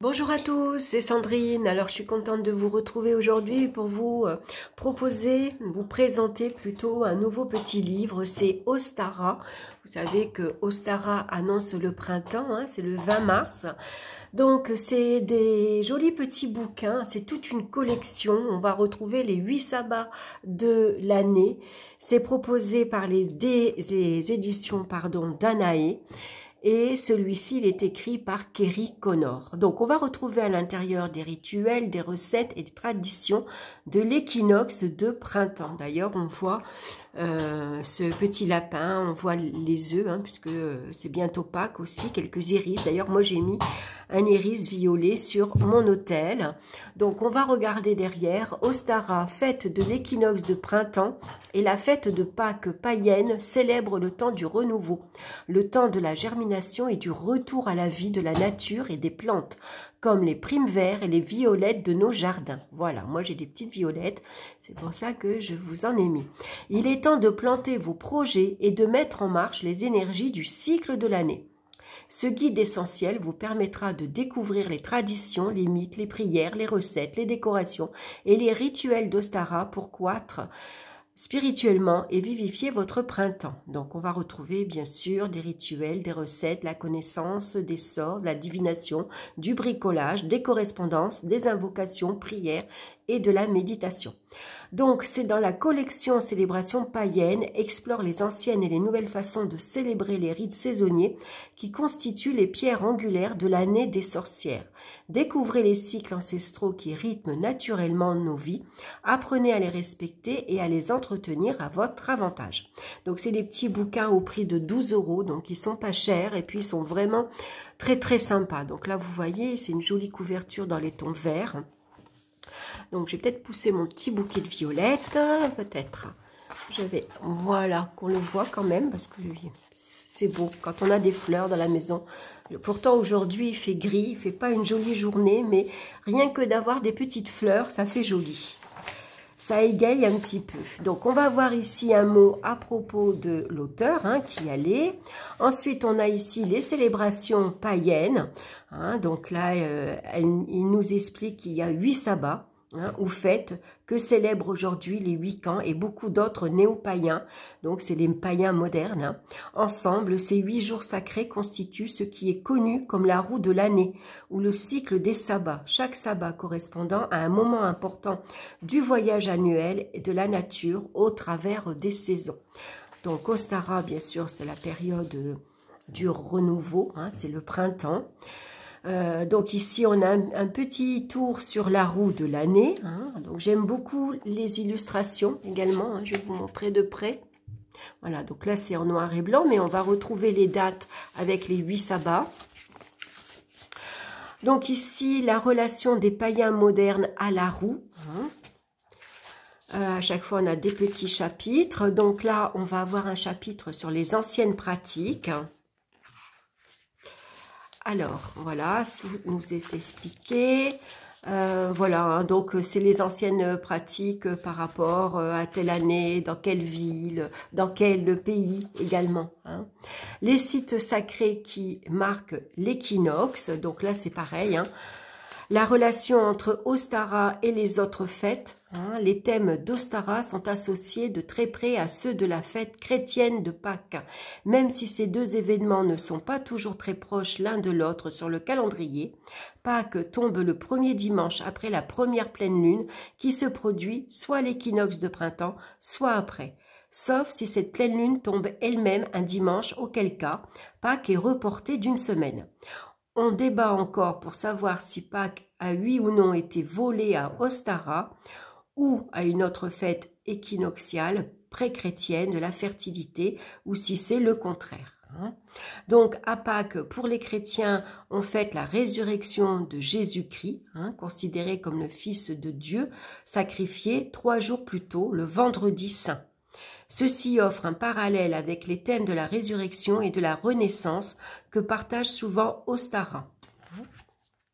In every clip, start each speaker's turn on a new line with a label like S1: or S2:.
S1: Bonjour à tous, c'est Sandrine. Alors je suis contente de vous retrouver aujourd'hui pour vous vous présenter plutôt un nouveau petit livre. C'est Ostara. Vous savez que Ostara annonce le printemps, hein, c'est le 20 mars. Donc c'est des jolis petits bouquins, c'est toute une collection. On va retrouver les 8 sabbats de l'année. C'est proposé par les éditions Danaé. Et celui-ci, il est écrit par Kerry Connor. Donc, on va retrouver à l'intérieur des rituels, des recettes et des traditions de l'équinoxe de printemps. D'ailleurs, on voit ce petit lapin, on voit les œufs, hein, puisque c'est bientôt Pâques aussi, quelques iris. D'ailleurs, moi, j'ai mis un iris violet sur mon autel. Donc, on va regarder derrière. Ostara, fête de l'équinoxe de printemps, et la fête de Pâques païenne célèbre le temps du renouveau, le temps de la germination et du retour à la vie de la nature et des plantes, comme les primes verts et les violettes de nos jardins. Voilà, moi j'ai des petites violettes, c'est pour ça que je vous en ai mis. Il est temps de planter vos projets et de mettre en marche les énergies du cycle de l'année. Ce guide essentiel vous permettra de découvrir les traditions, les mythes, les prières, les recettes, les décorations et les rituels d'Ostara pour croître spirituellement et vivifier votre printemps. Donc on va retrouver bien sûr des rituels, des recettes, la connaissance des sorts, de la divination, du bricolage, des correspondances, des invocations, prières et de la méditation. Donc c'est dans la collection Célébration païenne, explore les anciennes et les nouvelles façons de célébrer les rites saisonniers qui constituent les pierres angulaires de l'année des sorcières. Découvrez les cycles ancestraux qui rythment naturellement nos vies, apprenez à les respecter et à les entretenir à votre avantage. Donc c'est des petits bouquins au prix de 12 €, donc ils sont pas chers et puis ils sont vraiment très sympas. Donc là vous voyez, c'est une jolie couverture dans les tons verts. Donc, je vais peut-être pousser mon petit bouquet de violettes, peut-être. Je vais, voilà, qu'on le voit quand même, parce que c'est beau quand on a des fleurs dans la maison. Pourtant, aujourd'hui, il fait gris, il fait pas une jolie journée, mais rien que d'avoir des petites fleurs, ça fait joli. Ça égaye un petit peu. Donc, on va voir ici un mot à propos de l'auteur, hein, qui allait. Ensuite, on a ici les célébrations païennes. Hein, donc là, il nous explique qu'il y a 8 sabbats. Hein, ou fêtes que célèbrent aujourd'hui les Wiccans et beaucoup d'autres néo-païens, donc c'est les païens modernes. Hein. Ensemble, ces 8 jours sacrés constituent ce qui est connu comme la roue de l'année, ou le cycle des sabbats, chaque sabbat correspondant à un moment important du voyage annuel et de la nature au travers des saisons. Donc Ostara, bien sûr, c'est la période du renouveau, hein, c'est le printemps. Donc ici, on a un petit tour sur la roue de l'année. Hein. Donc j'aime beaucoup les illustrations également. Hein. Je vais vous montrer de près. Voilà, donc là c'est en noir et blanc, mais on va retrouver les dates avec les 8 sabbats. Donc ici, la relation des païens modernes à la roue. Hein. À chaque fois, on a des petits chapitres. Donc là, on va avoir un chapitre sur les anciennes pratiques. Alors, voilà, tout nous est expliqué. Voilà, hein, donc c'est les anciennes pratiques par rapport à telle année, dans quelle ville, dans quel pays également. Hein. Les sites sacrés qui marquent l'équinoxe, donc là c'est pareil. Hein. La relation entre Ostara et les autres fêtes, hein, les thèmes d'Ostara sont associés de très près à ceux de la fête chrétienne de Pâques. Même si ces deux événements ne sont pas toujours très proches l'un de l'autre sur le calendrier, Pâques tombe le premier dimanche après la première pleine lune qui se produit soit à l'équinoxe de printemps, soit après. Sauf si cette pleine lune tombe elle-même un dimanche, auquel cas Pâques est reportée d'une semaine. On débat encore pour savoir si Pâques a oui ou non été volé à Ostara ou à une autre fête équinoxiale pré-chrétienne de la fertilité ou si c'est le contraire. Donc à Pâques, pour les chrétiens, on fête la résurrection de Jésus-Christ, considéré comme le Fils de Dieu, sacrifié 3 jours plus tôt, le vendredi saint. Ceci offre un parallèle avec les thèmes de la résurrection et de la renaissance que partage souvent Ostara.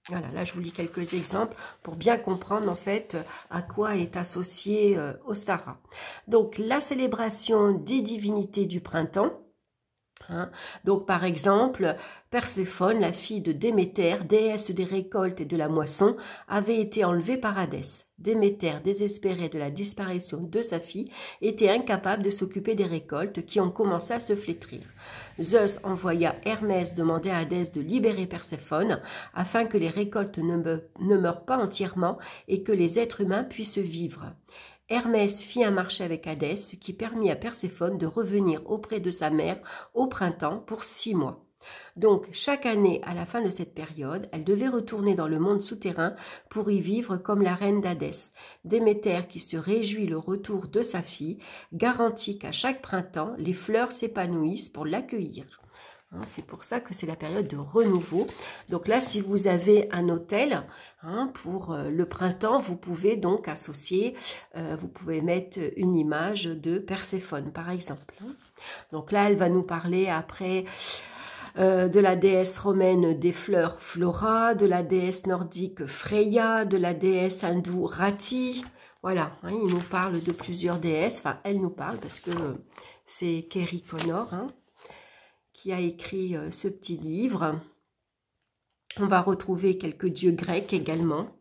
S1: Voilà, là je vous lis quelques exemples pour bien comprendre en fait à quoi est associé Ostara. Donc la célébration des divinités du printemps. Hein. Donc, par exemple, Perséphone, la fille de Déméter, déesse des récoltes et de la moisson, avait été enlevée par Hadès. Déméter, désespérée de la disparition de sa fille, était incapable de s'occuper des récoltes qui ont commencé à se flétrir. Zeus envoya Hermès demander à Hadès de libérer Perséphone afin que les récoltes ne meurent pas entièrement et que les êtres humains puissent vivre. Hermès fit un marché avec Hadès, ce qui permit à Perséphone de revenir auprès de sa mère au printemps pour 6 mois. Donc, chaque année, à la fin de cette période, elle devait retourner dans le monde souterrain pour y vivre comme la reine d'Hadès. Déméter, qui se réjouit le retour de sa fille, garantit qu'à chaque printemps, les fleurs s'épanouissent pour l'accueillir. C'est pour ça que c'est la période de renouveau. Donc là, si vous avez un autel pour le printemps, vous pouvez donc associer, vous pouvez mettre une image de Perséphone, par exemple. Donc là, elle va nous parler après de la déesse romaine des fleurs Flora, de la déesse nordique Freya, de la déesse hindoue Rati. Voilà, il nous parle de plusieurs déesses. Enfin, elle nous parle parce que c'est Kerry Connor, qui a écrit ce petit livre. On va retrouver quelques dieux grecs également.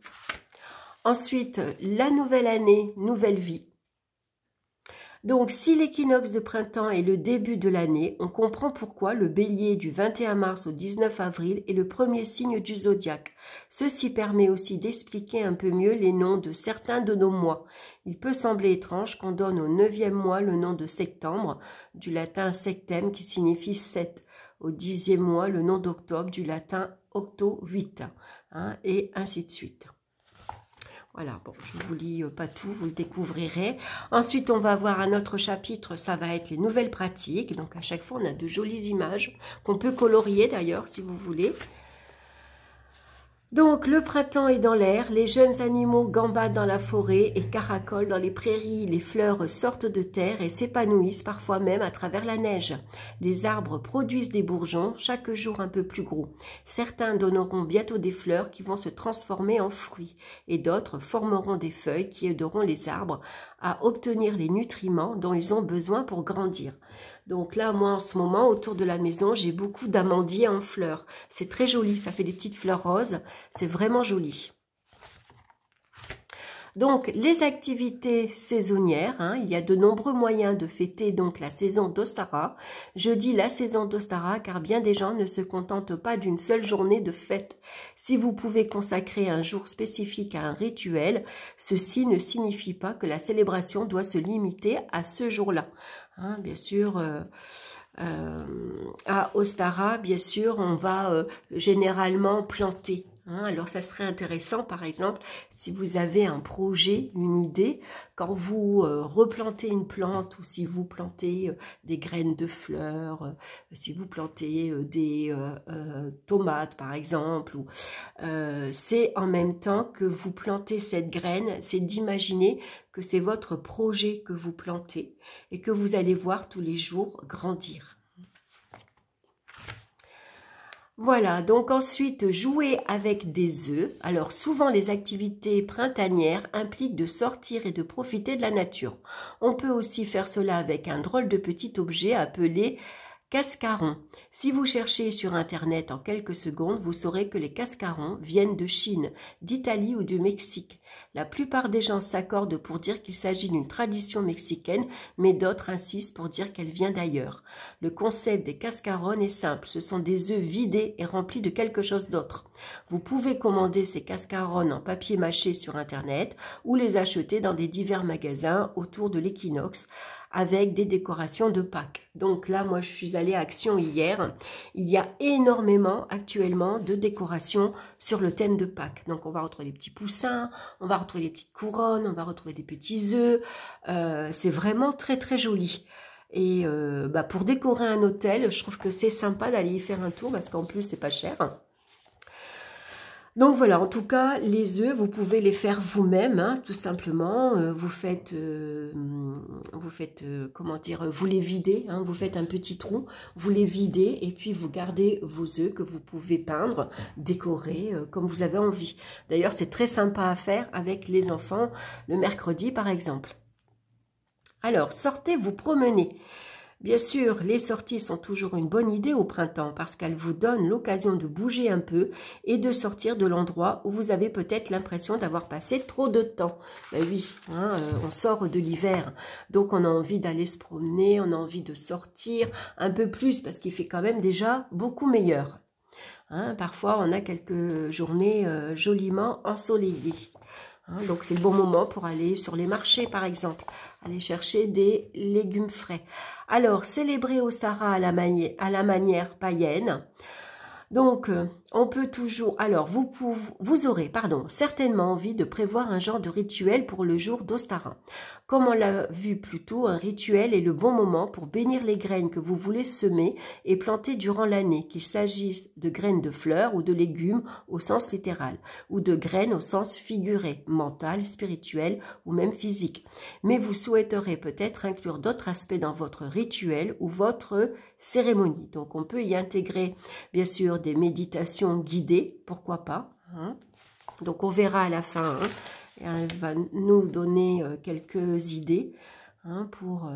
S1: Ensuite, la nouvelle année, nouvelle vie. Donc, si l'équinoxe de printemps est le début de l'année, on comprend pourquoi le bélier du 21 mars au 19 avril est le premier signe du zodiaque. Ceci permet aussi d'expliquer un peu mieux les noms de certains de nos mois. Il peut sembler étrange qu'on donne au 9e mois le nom de septembre, du latin sectem qui signifie 7, au 10e mois le nom d'octobre, du latin octo 8, et ainsi de suite. Voilà, bon, je ne vous lis pas tout, vous le découvrirez. Ensuite, on va voir un autre chapitre, ça va être les nouvelles pratiques. Donc, à chaque fois, on a de jolies images qu'on peut colorier d'ailleurs, si vous voulez. Donc, le printemps est dans l'air, les jeunes animaux gambadent dans la forêt et caracolent dans les prairies. Les fleurs sortent de terre et s'épanouissent parfois même à travers la neige. Les arbres produisent des bourgeons, chaque jour un peu plus gros. Certains donneront bientôt des fleurs qui vont se transformer en fruits et d'autres formeront des feuilles qui aideront les arbres à obtenir les nutriments dont ils ont besoin pour grandir. Donc là, moi, en ce moment, autour de la maison, j'ai beaucoup d'amandiers en fleurs. C'est très joli, ça fait des petites fleurs roses. C'est vraiment joli. Donc, les activités saisonnières, il y a de nombreux moyens de fêter donc la saison d'Ostara. Je dis la saison d'Ostara car bien des gens ne se contentent pas d'une seule journée de fête. Si vous pouvez consacrer un jour spécifique à un rituel, ceci ne signifie pas que la célébration doit se limiter à ce jour-là. Bien sûr, à Ostara, bien sûr, on va généralement planter. Alors, ça serait intéressant, par exemple, si vous avez un projet, une idée, quand vous replantez une plante ou si vous plantez des graines de fleurs, si vous plantez des tomates, par exemple, c'est en même temps que vous plantez cette graine, c'est d'imaginer que c'est votre projet que vous plantez et que vous allez voir tous les jours grandir. Voilà, donc ensuite, jouer avec des œufs. Alors, souvent, les activités printanières impliquent de sortir et de profiter de la nature. On peut aussi faire cela avec un drôle de petit objet appelé cascaron. Si vous cherchez sur Internet en quelques secondes, vous saurez que les cascarons viennent de Chine, d'Italie ou du Mexique. La plupart des gens s'accordent pour dire qu'il s'agit d'une tradition mexicaine, mais d'autres insistent pour dire qu'elle vient d'ailleurs. Le concept des cascarones est simple, ce sont des œufs vidés et remplis de quelque chose d'autre. Vous pouvez commander ces cascarones en papier mâché sur Internet ou les acheter dans des divers magasins autour de l'équinoxe, avec des décorations de Pâques. Donc là, moi, je suis allée à Action hier. Il y a énormément, actuellement, de décorations sur le thème de Pâques. Donc, on va retrouver des petits poussins, on va retrouver des petites couronnes, on va retrouver des petits œufs. C'est vraiment très, très joli. Et pour décorer un hôtel, je trouve que c'est sympa d'aller y faire un tour parce qu'en plus, c'est pas cher. Donc voilà, en tout cas, les œufs, vous pouvez les faire vous-même, tout simplement. Vous les videz, vous faites un petit trou, vous les videz et puis vous gardez vos œufs que vous pouvez peindre, décorer comme vous avez envie. D'ailleurs, c'est très sympa à faire avec les enfants le mercredi, par exemple. Alors, sortez vous promener. Bien sûr, les sorties sont toujours une bonne idée au printemps parce qu'elles vous donnent l'occasion de bouger un peu et de sortir de l'endroit où vous avez peut-être l'impression d'avoir passé trop de temps. Ben oui, hein, on sort de l'hiver, donc on a envie d'aller se promener, on a envie de sortir un peu plus parce qu'il fait quand même déjà beaucoup meilleur. Hein, parfois, on a quelques journées joliment ensoleillées. Hein, donc, c'est le bon moment pour aller sur les marchés, par exemple. Aller chercher des légumes frais. Alors, célébrer Ostara à la manière païenne. Donc, on peut toujours... Alors, vous aurez certainement envie de prévoir un genre de rituel pour le jour d'Ostara. Comme on l'a vu plus tôt, un rituel est le bon moment pour bénir les graines que vous voulez semer et planter durant l'année, qu'il s'agisse de graines de fleurs ou de légumes au sens littéral, ou de graines au sens figuré, mental, spirituel ou même physique. Mais vous souhaiterez peut-être inclure d'autres aspects dans votre rituel ou votre cérémonie. Donc, on peut y intégrer, bien sûr, des méditations guidées, pourquoi pas. Hein. Donc, on verra à la fin. Hein. Elle va nous donner quelques idées hein, pour,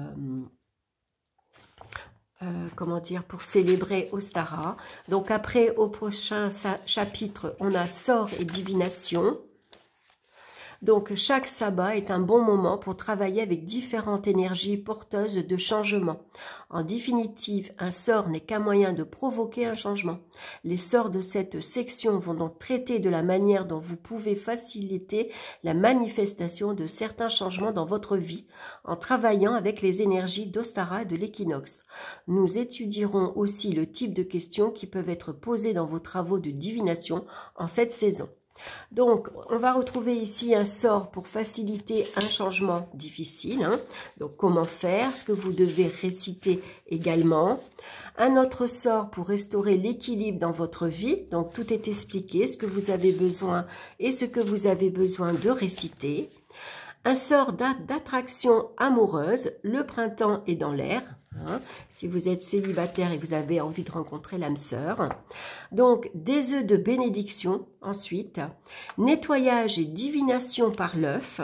S1: comment dire, pour célébrer Ostara. Donc, après, au prochain chapitre, on a sort et divination. Donc, chaque sabbat est un bon moment pour travailler avec différentes énergies porteuses de changement. En définitive, un sort n'est qu'un moyen de provoquer un changement. Les sorts de cette section vont donc traiter de la manière dont vous pouvez faciliter la manifestation de certains changements dans votre vie en travaillant avec les énergies d'Ostara et de l'équinoxe. Nous étudierons aussi le type de questions qui peuvent être posées dans vos travaux de divination en cette saison. Donc, on va retrouver ici un sort pour faciliter un changement difficile. Hein. Donc, comment faire, ce que vous devez réciter également. Un autre sort pour restaurer l'équilibre dans votre vie. Donc, tout est expliqué, ce que vous avez besoin et ce que vous avez besoin de réciter. Un sort d'attraction amoureuse, le printemps est dans l'air. Hein, si vous êtes célibataire et que vous avez envie de rencontrer l'âme sœur. Donc, des œufs de bénédiction, ensuite. Nettoyage et divination par l'œuf.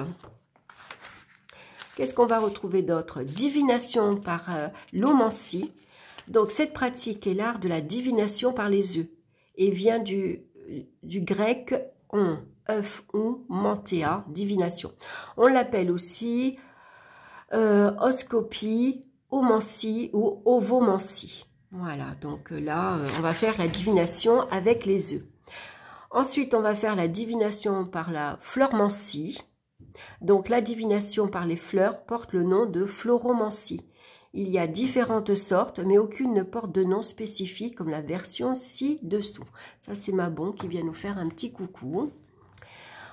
S1: Qu'est-ce qu'on va retrouver d'autre? Divination par l'omancie. Donc, cette pratique est l'art de la divination par les œufs et vient du grec on, œuf ou mantea, divination. On l'appelle aussi oscopie, omancie ou ovomancie. Voilà, donc là, on va faire la divination avec les œufs. Ensuite, on va faire la divination par la fleuromancie. Donc, la divination par les fleurs porte le nom de floromancie. Il y a différentes sortes, mais aucune ne porte de nom spécifique comme la version ci-dessous. Ça, c'est Mabon qui vient nous faire un petit coucou.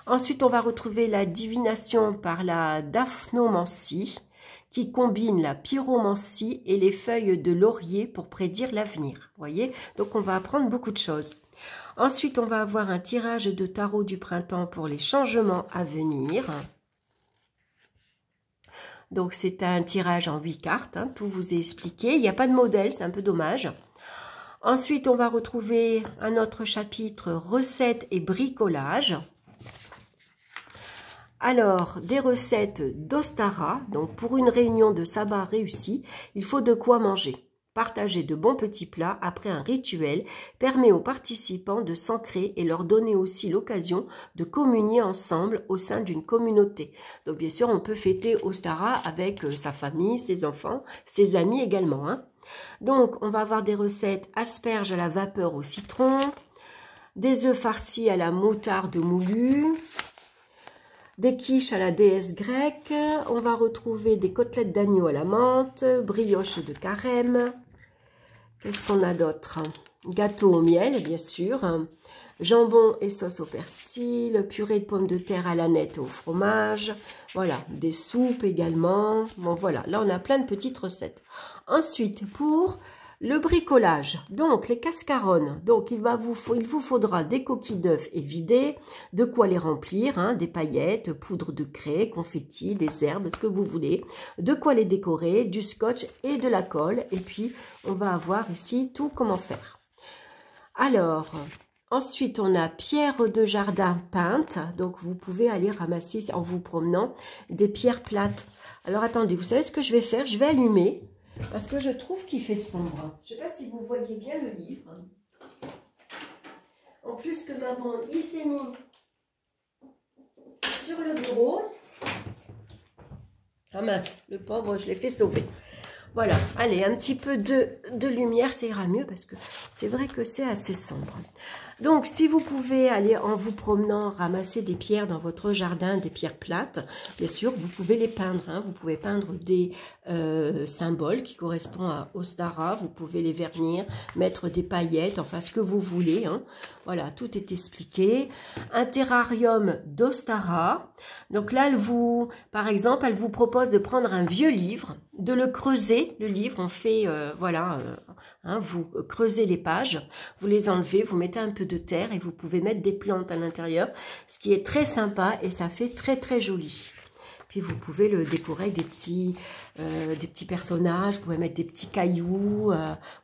S1: Ensuite, on va retrouver la divination par la daphnomancie, qui combine la pyromancie et les feuilles de laurier pour prédire l'avenir. Vous voyez? Donc, on va apprendre beaucoup de choses. Ensuite, on va avoir un tirage de tarot du printemps pour les changements à venir. Donc, c'est un tirage en 8 cartes. Hein, tout vous est expliqué. Il n'y a pas de modèle, c'est un peu dommage. Ensuite, on va retrouver un autre chapitre, recettes et bricolage. Alors, des recettes d'Ostara. Donc, pour une réunion de sabbat réussie, il faut de quoi manger. Partager de bons petits plats après un rituel permet aux participants de s'ancrer et leur donner aussi l'occasion de communier ensemble au sein d'une communauté. Donc, bien sûr, on peut fêter Ostara avec sa famille, ses enfants, ses amis également. Hein. Donc, on va avoir des recettes asperges à la vapeur au citron, des œufs farcis à la moutarde moulue, des quiches à la déesse grecque, on va retrouver des côtelettes d'agneau à la menthe, brioche de carême. Qu'est-ce qu'on a d'autre? Gâteau au miel, bien sûr. Jambon et sauce au persil, purée de pommes de terre à la nette et au fromage. Voilà, des soupes également. Bon, voilà, là, on a plein de petites recettes. Ensuite, pour le bricolage, donc les cascarones, donc il vous faudra des coquilles d'œufs évidées, de quoi les remplir, hein, des paillettes, poudre de craie, confetti, des herbes, ce que vous voulez, de quoi les décorer, du scotch et de la colle, et puis on va avoir ici tout comment faire. Alors, ensuite on a pierres de jardin peintes, donc vous pouvez aller ramasser en vous promenant des pierres plates. Alors attendez, vous savez ce que je vais faire? Je vais allumer. parce que je trouve qu'il fait sombre. Je ne sais pas si vous voyez bien le livre. En plus que maman, il s'est mis sur le bureau. Ah mince, le pauvre, je l'ai fait sauver. Voilà, allez, un petit peu de lumière, ça ira mieux parce que c'est vrai que c'est assez sombre. Donc, si vous pouvez aller en vous promenant, ramasser des pierres dans votre jardin, des pierres plates, bien sûr, vous pouvez les peindre. Hein. Vous pouvez peindre des symboles qui correspondent à Ostara. Vous pouvez les vernir, mettre des paillettes, enfin ce que vous voulez. Hein. Voilà, tout est expliqué. Un terrarium d'Ostara. Donc là, par exemple, elle vous propose de prendre un vieux livre, de le creuser. Le livre, on fait, voilà... Hein, vous creusez les pages, vous les enlevez, vous mettez un peu de terre et vous pouvez mettre des plantes à l'intérieur, ce qui est très sympa et ça fait très très joli. Puis vous pouvez le décorer avec des petits personnages, vous pouvez mettre des petits cailloux,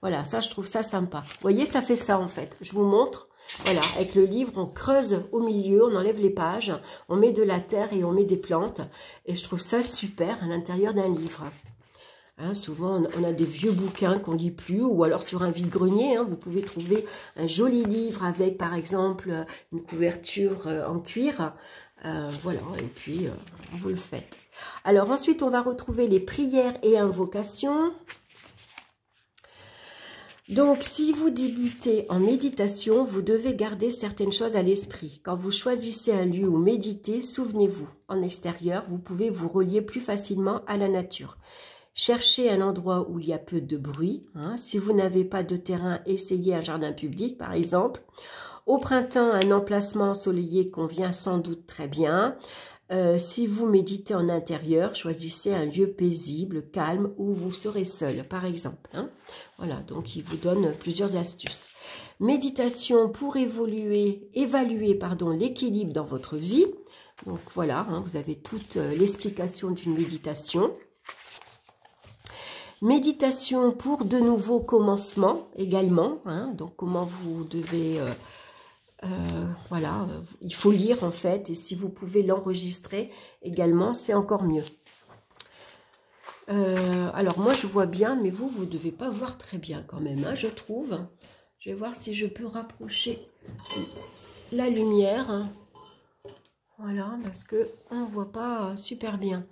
S1: voilà, ça je trouve ça sympa. Vous voyez, ça fait ça en fait, je vous montre. Voilà, avec le livre, on creuse au milieu, on enlève les pages, on met de la terre et on met des plantes. Et je trouve ça super à l'intérieur d'un livre. Hein, souvent, on a des vieux bouquins qu'on ne lit plus, ou alors sur un vide-grenier, hein, vous pouvez trouver un joli livre avec, par exemple, une couverture en cuir. Voilà, et puis, vous le faites. Alors, ensuite, on va retrouver les prières et invocations. Donc, si vous débutez en méditation, vous devez garder certaines choses à l'esprit. Quand vous choisissez un lieu où méditer, souvenez-vous, en extérieur, vous pouvez vous relier plus facilement à la nature. Cherchez un endroit où il y a peu de bruit. Hein. Si vous n'avez pas de terrain, essayez un jardin public, par exemple. Au printemps, un emplacement ensoleillé convient sans doute très bien. Si vous méditez en intérieur, choisissez un lieu paisible, calme, où vous serez seul, par exemple. Hein. Voilà, donc il vous donne plusieurs astuces. Méditation pour évaluer l'équilibre dans votre vie. Donc voilà, hein, vous avez toute l'explication d'une méditation. Méditation pour de nouveaux commencements également, hein, donc comment vous devez, voilà, il faut lire en fait, et si vous pouvez l'enregistrer également, c'est encore mieux. Alors moi je vois bien, mais vous ne devez pas voir très bien quand même, hein, je trouve. Je vais voir si je peux rapprocher la lumière. Voilà, parce qu'on ne voit pas super bien.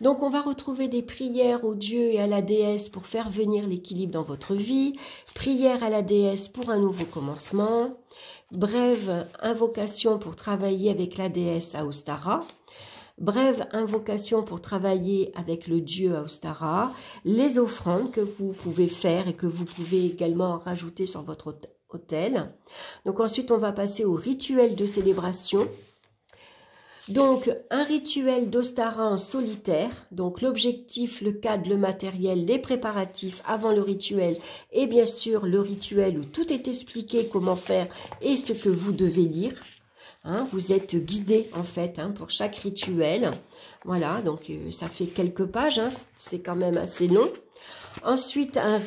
S1: Donc, on va retrouver des prières au Dieu et à la déesse pour faire venir l'équilibre dans votre vie. Prière à la déesse pour un nouveau commencement. Brève invocation pour travailler avec la déesse à Ostara. Brève invocation pour travailler avec le Dieu à Ostara. Les offrandes que vous pouvez faire et que vous pouvez également rajouter sur votre autel. Donc, ensuite, on va passer au rituel de célébration. Donc, un rituel d'Ostara en solitaire, donc l'objectif, le cadre, le matériel, les préparatifs avant le rituel et bien sûr le rituel où tout est expliqué, comment faire et ce que vous devez lire. Hein, vous êtes guidé en fait hein, pour chaque rituel. Voilà, donc ça fait quelques pages, hein, c'est quand même assez long. Ensuite, un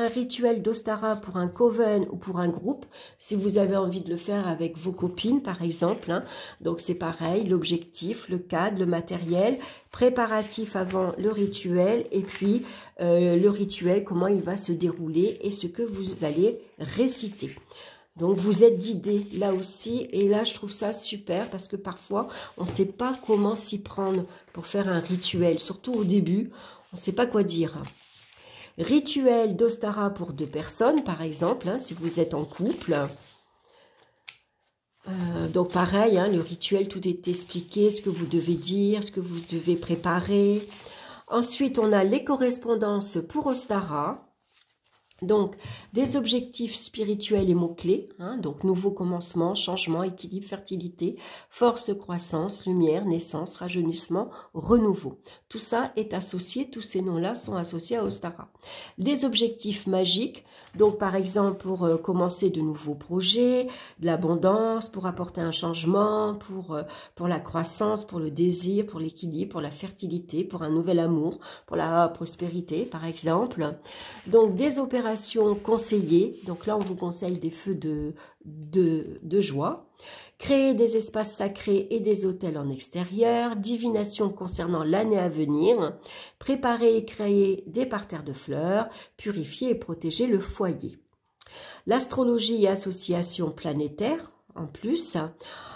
S1: rituel d'Ostara pour un coven ou pour un groupe, si vous avez envie de le faire avec vos copines, par exemple. Hein. Donc, c'est pareil, l'objectif, le cadre, le matériel, préparatif avant le rituel, et puis le rituel, comment il va se dérouler et ce que vous allez réciter. Donc, vous êtes guidé là aussi, et là, je trouve ça super, parce que parfois, on ne sait pas comment s'y prendre pour faire un rituel, surtout au début, on ne sait pas quoi dire. Rituel d'Ostara pour 2 personnes, par exemple, hein, si vous êtes en couple. Donc pareil, hein, le rituel, tout est expliqué, ce que vous devez dire, ce que vous devez préparer. Ensuite, on a les correspondances pour Ostara. Donc, des objectifs spirituels et mots-clés, hein, donc nouveau commencement, changement, équilibre, fertilité, force, croissance, lumière, naissance, rajeunissement, renouveau. Tout ça est associé, tous ces noms-là sont associés à Ostara. Les objectifs magiques, donc par exemple pour commencer de nouveaux projets, de l'abondance, pour apporter un changement, pour la croissance, pour le désir, pour l'équilibre, pour la fertilité, pour un nouvel amour, pour la prospérité par exemple. Donc des opérations célébration conseillée. Donc là, on vous conseille des feux de joie. Créer des espaces sacrés et des autels en extérieur. Divination concernant l'année à venir. Préparer et créer des parterres de fleurs. Purifier et protéger le foyer. L'astrologie et association planétaire en plus.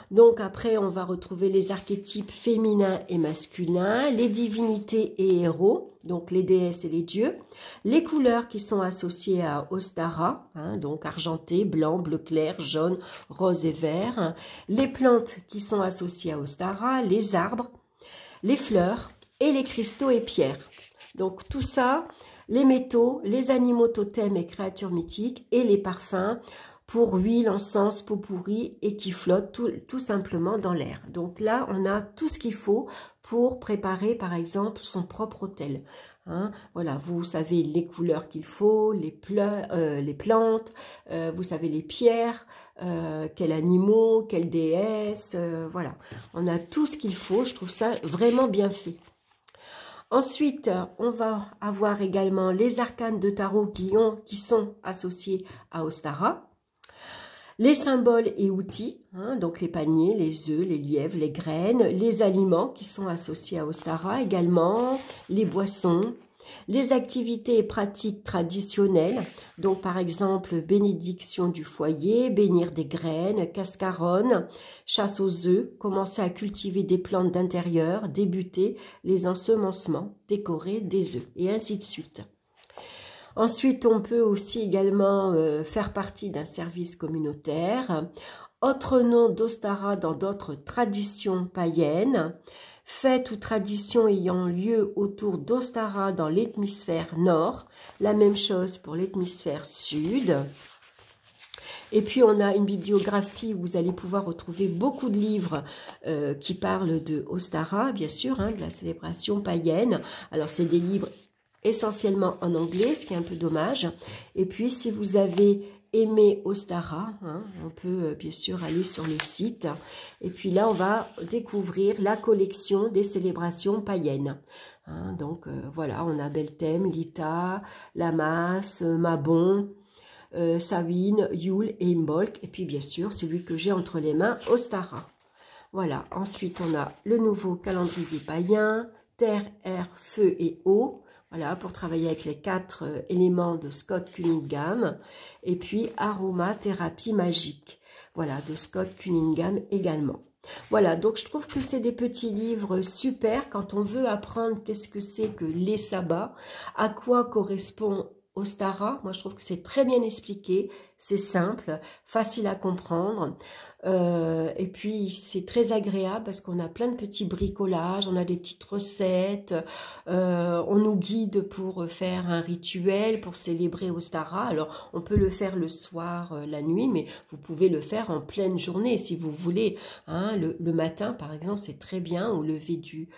S1: Donc après, on va retrouver les archétypes féminins et masculins, les divinités et héros, donc les déesses et les dieux, les couleurs qui sont associées à Ostara, donc argenté, blanc, bleu clair, jaune, rose et vert, les plantes qui sont associées à Ostara, les arbres, les fleurs et les cristaux et pierres. Donc tout ça, les métaux, les animaux totems et créatures mythiques et les parfums, pour huile, encens, pot pourri et qui flotte tout simplement dans l'air. Donc là, on a tout ce qu'il faut pour préparer par exemple son propre autel. Voilà, vous savez les couleurs qu'il faut, les plantes, vous savez les pierres, quels animaux, quelles déesses, voilà. On a tout ce qu'il faut, je trouve ça vraiment bien fait. Ensuite, on va avoir également les arcanes de tarot qui sont associés à Ostara. Les symboles et outils, donc les paniers, les œufs, les lièvres, les graines, les aliments qui sont associés à Ostara également, les boissons, les activités et pratiques traditionnelles, donc par exemple bénédiction du foyer, bénir des graines, cascaronne, chasse aux œufs, commencer à cultiver des plantes d'intérieur, débuter les ensemencements, décorer des œufs et ainsi de suite. Ensuite, on peut aussi également faire partie d'un service communautaire. Autre nom d'Ostara dans d'autres traditions païennes. Fête ou tradition ayant lieu autour d'Ostara dans l'hémisphère nord. La même chose pour l'hémisphère sud. Et puis, on a une bibliographie où vous allez pouvoir retrouver beaucoup de livres qui parlent de Ostara, bien sûr, de la célébration païenne. Alors, c'est des livres essentiellement en anglais, ce qui est un peu dommage. Et puis, si vous avez aimé Ostara, on peut bien sûr aller sur le site. Et puis là, on va découvrir la collection des célébrations païennes. Donc, voilà, on a Belthème, Lita, Lamas, Mabon, Samhain, Yule et Imbolc. Et puis, bien sûr, celui que j'ai entre les mains, Ostara. Voilà. Ensuite, on a le nouveau calendrier païen, terre, air, feu et eau. Voilà, pour travailler avec les 4 éléments de Scott Cunningham. Et puis, aromathérapie magique. Voilà, de Scott Cunningham également. Voilà, donc je trouve que c'est des petits livres super quand on veut apprendre qu'est-ce que c'est que les sabbats, à quoi correspond Ostara. Moi, je trouve que c'est très bien expliqué, c'est simple, facile à comprendre. Et puis, c'est très agréable parce qu'on a plein de petits bricolages, on a des petites recettes, on nous guide pour faire un rituel, pour célébrer Ostara. Alors, on peut le faire le soir, la nuit, mais vous pouvez le faire en pleine journée si vous voulez. Le matin, par exemple, c'est très bien au lever du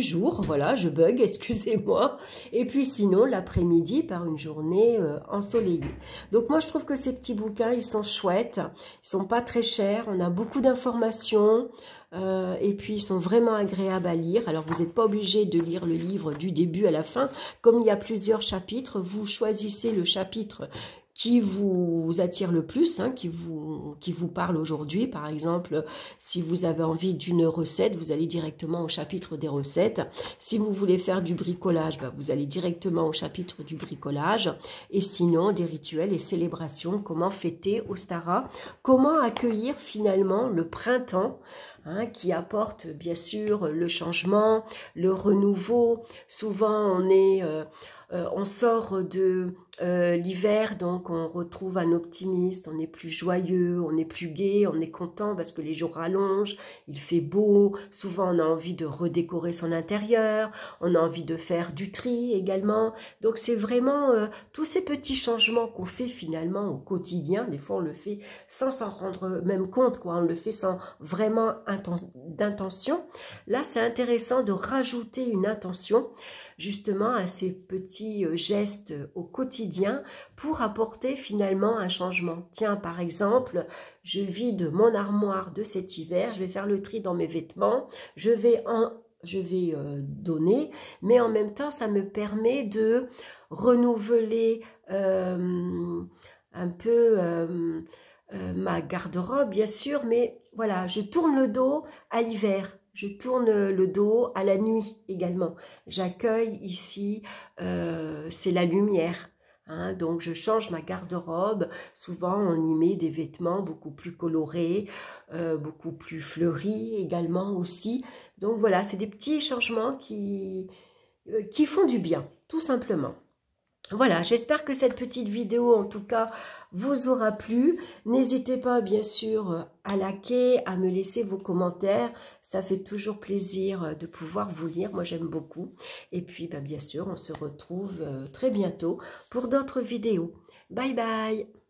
S1: jour. Voilà, je bug, excusez-moi. Et puis sinon, l'après-midi, par une journée ensoleillée. Donc moi, je trouve que ces petits bouquins, ils sont chouettes. Ils sont pas très chers. On a beaucoup d'informations. Et puis, ils sont vraiment agréables à lire. Alors, vous n'êtes pas obligé de lire le livre du début à la fin. Comme il y a plusieurs chapitres, vous choisissez le chapitre qui vous attire le plus, qui vous parle aujourd'hui. Par exemple, si vous avez envie d'une recette, vous allez directement au chapitre des recettes. Si vous voulez faire du bricolage, vous allez directement au chapitre du bricolage. Et sinon, des rituels et célébrations, comment fêter Ostara, comment accueillir finalement le printemps, qui apporte bien sûr le changement, le renouveau. Souvent, on sort de l'hiver, donc on retrouve un optimiste, on est plus joyeux, on est plus gai, on est content parce que les jours rallongent, il fait beau, souvent on a envie de redécorer son intérieur, on a envie de faire du tri également. Donc c'est vraiment tous ces petits changements qu'on fait finalement au quotidien. Des fois on le fait sans s'en rendre même compte, on le fait sans vraiment d'intention. Là c'est intéressant de rajouter une intention justement à ces petits gestes au quotidien pour apporter finalement un changement. Tiens, par exemple, je vide mon armoire de cet hiver, je vais faire le tri dans mes vêtements, je vais donner, mais en même temps, ça me permet de renouveler un peu ma garde-robe, bien sûr, mais voilà, je tourne le dos à l'hiver. Je tourne le dos à la nuit également. J'accueille ici, c'est la lumière. Hein, donc je change ma garde-robe. Souvent on y met des vêtements beaucoup plus colorés, beaucoup plus fleuris également aussi. Donc voilà, c'est des petits changements qui font du bien, tout simplement. Voilà, j'espère que cette petite vidéo, en tout cas, vous aura plu. N'hésitez pas, bien sûr, à liker, à me laisser vos commentaires. Ça fait toujours plaisir de pouvoir vous lire. Moi, j'aime beaucoup. Et puis, bah, bien sûr, on se retrouve très bientôt pour d'autres vidéos. Bye bye!